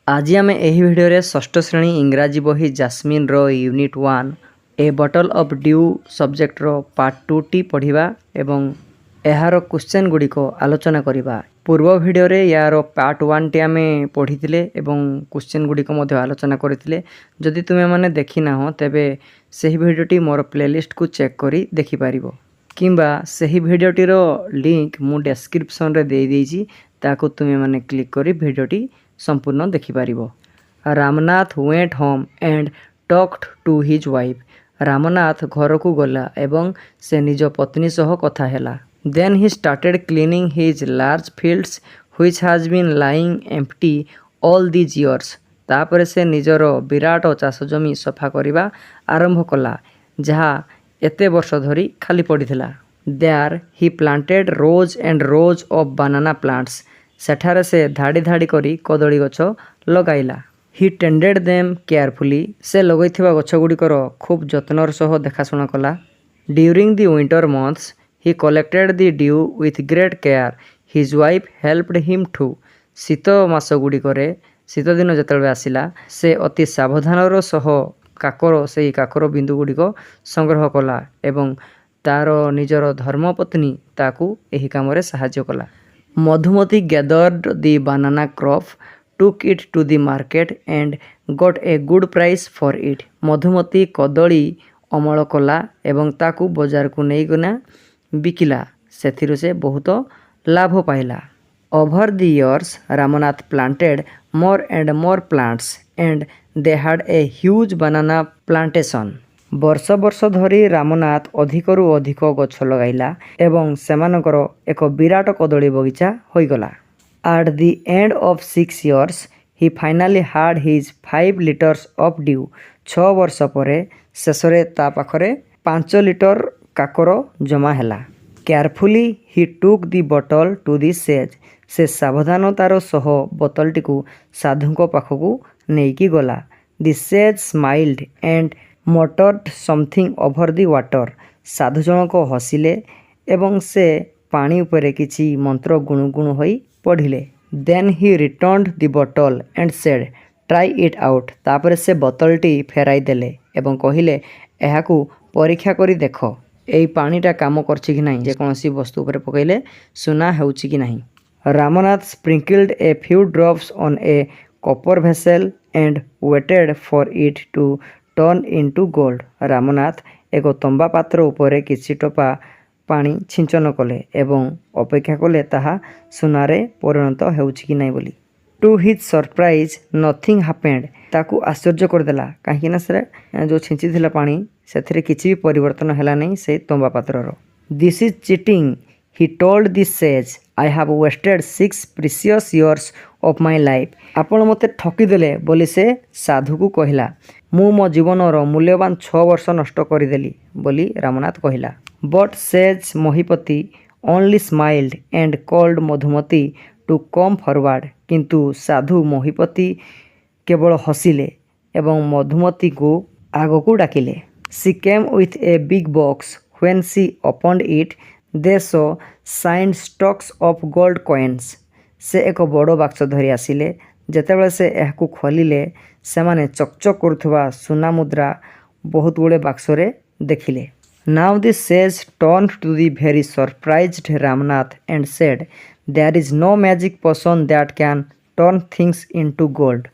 आज आम यही भिडियो षष्ठ श्रेणी इंग्राजी बही जास्मिन यूनिट 1 ए बटल of due subject part 2 T पढ़ा एवं यार क्वेश्चन गुड़िक आलोचना करवा। पूर्व भिडियो यार पार्ट 1 टी आम पढ़ी क्वेश्चन गुड़िक आलोचना करते। जदि तुम्हें मैंने देखी ना तेबे सही भिडियोटी मोर प्लेलिस्ट को चेक करी देखिपार किंबा सही भिडियोटीर लिंक मु डेस्क्रिप्शन रे दे देइछि ताको तुम्हें मैंने क्लिक करी भिडियोटी संपूर्ण देखिपार। Ramnath went home and talked to his wife. Ramnath घर को गला एवं से निज पत्नी सह कथा हैला। Then he started cleaning his large fields which has been lying empty all these years. तापर से निजर विराट चाष जमी सफा करने आरंभ कला जहाँ एते वर्ष धरी खाली पड़ीथिला। There he planted rows and rows of banana plants. सेठारे से धाड़ी धाड़ी करी कदली गछ लगाइला। He tended them carefully. से लगैथिबा गछ गुड़िकर खूब जत्नर सह देखाशुना कला। During the winter months he collected the dew with great care. His wife helped him too. शीत मास गुड़िकरे शीत दिन जेतेबेले आसिला से अति सावधानर सह काकर से काकर बिंदु गुड़िक संग्रह कला एवं तार निजर धर्मपत्नी ताकू एही कामरे सहाय्य कला। Madhumati gathered the banana crop, took it to the market and got a good price for it. Madhumati कदली अमल कला एवं ताकू बजार को नहींगना बिकिला से से बहुत लाभ पाइला। Over the years Ramnath planted more and more plants and they had a huge banana plantation. वर्ष वर्ष धरी रामनाथ अधिकरू अधिक गछ लगाइला एवं सेमानकर एक विराट कदली बगीचा होइगला। At the end of 6 years he finally had his 5 litres of dew. 6 वर्ष परे शेषरे ता पाखरे 5 लिटर काकर जमा हैला। Carefully he took the bottle to the sage. से सावधानतार सह बोतलटी को साधुको पाखकू नेइकी गला। The sage smiled and muttered something over the water. साधु जनक हसिले एवं से पानी उपरे किछि मंत्र गुणुगुणु होई पढ़िले। Then he returned the bottle and said try it out. तापर से बोतलटी फेराई देले एवं कहिले एहाकू परीक्षा करी देख एई पानीटा काम करछि कि नाही, जेकोसी वस्तु उपरे पकैले सुना हेउछि कि नाही। Ramnath sprinkled a few drops on a copper vessel and waited for it to turn into gold. Ramnath एक तंबा पात्र उपरे किछि टोपा पानी छिंचन कले एवं अपेक्षा कले ताहा सुनारे परिणत हेउछि कि नाही बोली। To his surprise nothing happened. ताकू आश्चर्य करदेला काहे ना से जो छिंची थिला पानी सेथिरे किछि भी परिवर्तन हैला नहीं से तंबा पात्रर। This is cheating he told this sage. I have wasted 6 precious years of my life. आपण मते ठकी देले बोली से साधु को कहिला। मु मो जीवनर मूल्यवान 6 वर्ष नष्ट करदेली बोली रामनाथ कहिला। But sage Mahipati only smiled and called Madhumati to come forward. किंतु साधु महिपति केवल हसिले एवं मधुमती को आग को डाकिले। She came with a big box when she opened it they saw sign stocks of gold coins. से एक बड़ बाक्स धरी आसिले। जेतेबेले से एहाकू खोलिले सेमाने चकचक करुथुबा सुना मुद्रा बहुत गुड़े बाक्सरे देखिले। Now this sage turned to the very surprised Ramnath and said there is no magic potion that can turn things into gold.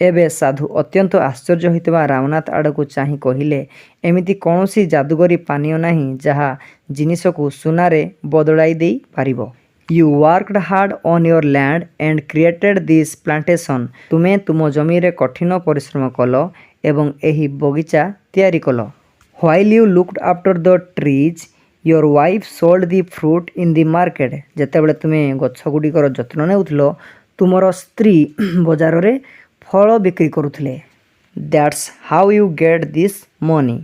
एबे साधु अत्यंत आश्चर्य होइतबा रामनाथ आड़ को चाहि कहिले एमिति कौनसी जादूगरी पानीय नाही जहा जिनिस को सुनारे बदलाई देई पारिबो। You worked hard on your land and created this plantation. तुमे तुम जमी रे कठिन परिश्रम कल एवं एही बगीचा तैयारी कल। While you looked after the trees, your wife sold the fruit in the market. जेतेबेले तुमे गछ गुड़िकर जत्न नेउथलो तुमर स्त्री बजार रे फल बिक्री करुथले। That's how you get this money.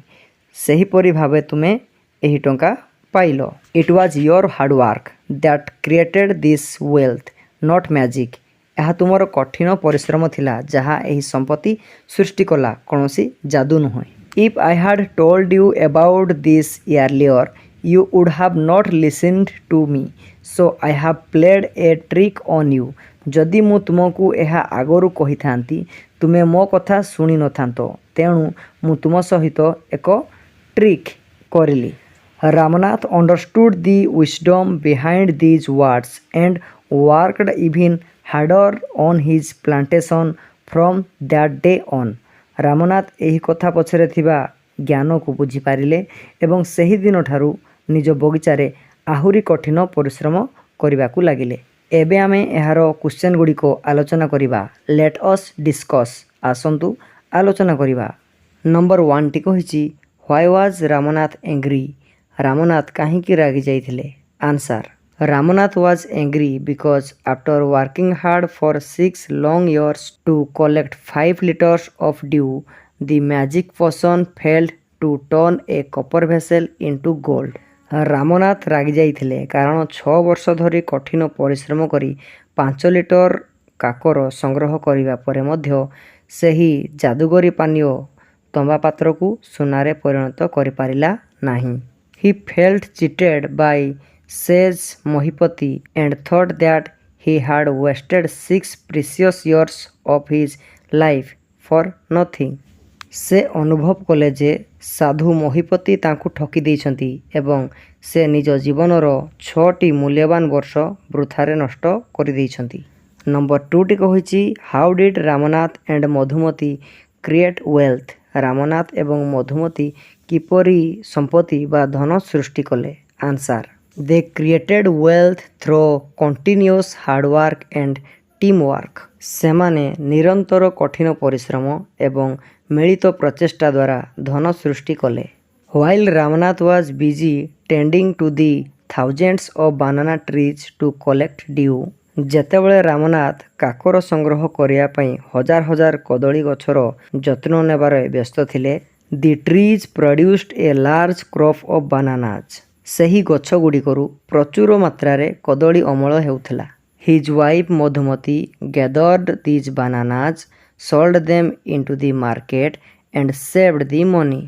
सही परि भाबे तुमे एही टंका pilo. It was your hard work that created this wealth, not magic. यह तुमर कठिन परिश्रम थिला जहाँ एही संपत्ति सृष्टि कला कौनसी जादू नुहे। If I had told you about this earlier, you would have not listened to me. So I have played a trick on you. जदि मु तुमको यह आगरू कही था तुमे मो कथा शुणी न था तेणु मु तुम सहित एक ट्रिक करली। Ramnath understood the wisdom behind these words and worked even harder on his plantation from that day on. Ramnath यही कथा पछरे थिबा ज्ञान को बुझीपारे एवं सही दिन ठारू निज बगीचारे आहुरी कठिन परिश्रम करने को लगिले। एबे आमे एहार क्वेश्चन गुडी को आलोचना करिबा। Let us discuss. आसंतु आलोचना करिबा। नंबर 1 टी कहिछि why was Ramnath angry. Ramnath काहेकि रागी जाइथिले। Answer Ramnath was angry because after working hard for 6 long years to collect 5 liters of dew the magic potion failed to turn a copper vessel into gold। Ramnath रागी जाइथिले कारण 6 वर्ष धरी कठिन परिश्रम करी 5 लिटर काकर संग्रह करिबा परे मध्य सेही जादूगरी पानीय तंबा पात्र को सुनारे परिणत करि पारिला नाही। He felt cheated by sage Mahipati and thought that he had wasted 6 precious years of his life for nothing। से अनुभव कले जे साधु महिपति तांकु ठकी देइछंती एवं से निज जीवनर 6टी मूल्यवान वर्ष वृथारे नष्ट करि देइछंती। नंबर 2 टी कहिछि how did Ramnath and Madhumati create wealth. Ramnath एवं मधुमती किपरि संपत्ति बा धन सृष्टि कले। Answer they created wealth through continuous hard work and team work. सेमाने निरंतर कठिन परिश्रम एवं मिलित प्रचेष्टा द्वारा धन सृष्टि कले। While Ramnath was busy tending to the thousands of banana trees to collect dew. जेतेबेले रामनाथ काकर संग्रह करिया पई हजार हजार कदली गछर जत्न नेबारे व्यस्त थिले the trees produced a large crop of bananas. सही गछ गुड़िकरू प्रचुर मात्रा कदली अमल हेउथिला। His wife Madhumati gathered these bananas sold them into the market and saved the money.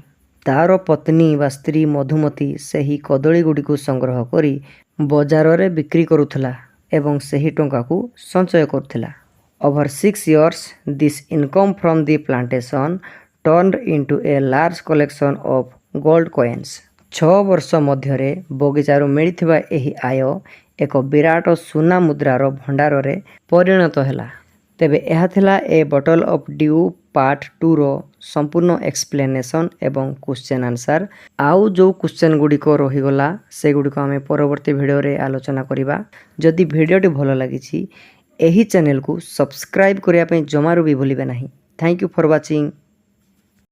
तार पत्नी व स्त्री मधुमती सही कदली गुड़िक संग्रह करी बजार रे बिक्री करुथला एवं सही टंका को संचय करुथला। Over 6 years this income from the plantation turned into a large collection of gold coins. 6 वर्ष मध्यरे बगीचारू मिलिथिबा एही आय एक विराट सुना मुद्रार भंडार रे परिणत हैला। तेबे एहा थिला ए बॉटल ऑफ ड्यू पार्ट 2 रो संपूर्ण एक्सप्लेनेशन एवं क्वेश्चन आंसर। आउ जो क्वेश्चन गुडी को रही गला से गुडी को हमें परवर्ती वीडियो रे आलोचना करिबा। जदि वीडियोटी भलो लागिछि एही चैनल को सब्सक्राइब करिया पे जमारू भी भूलिबे नाही। Thank you for watching.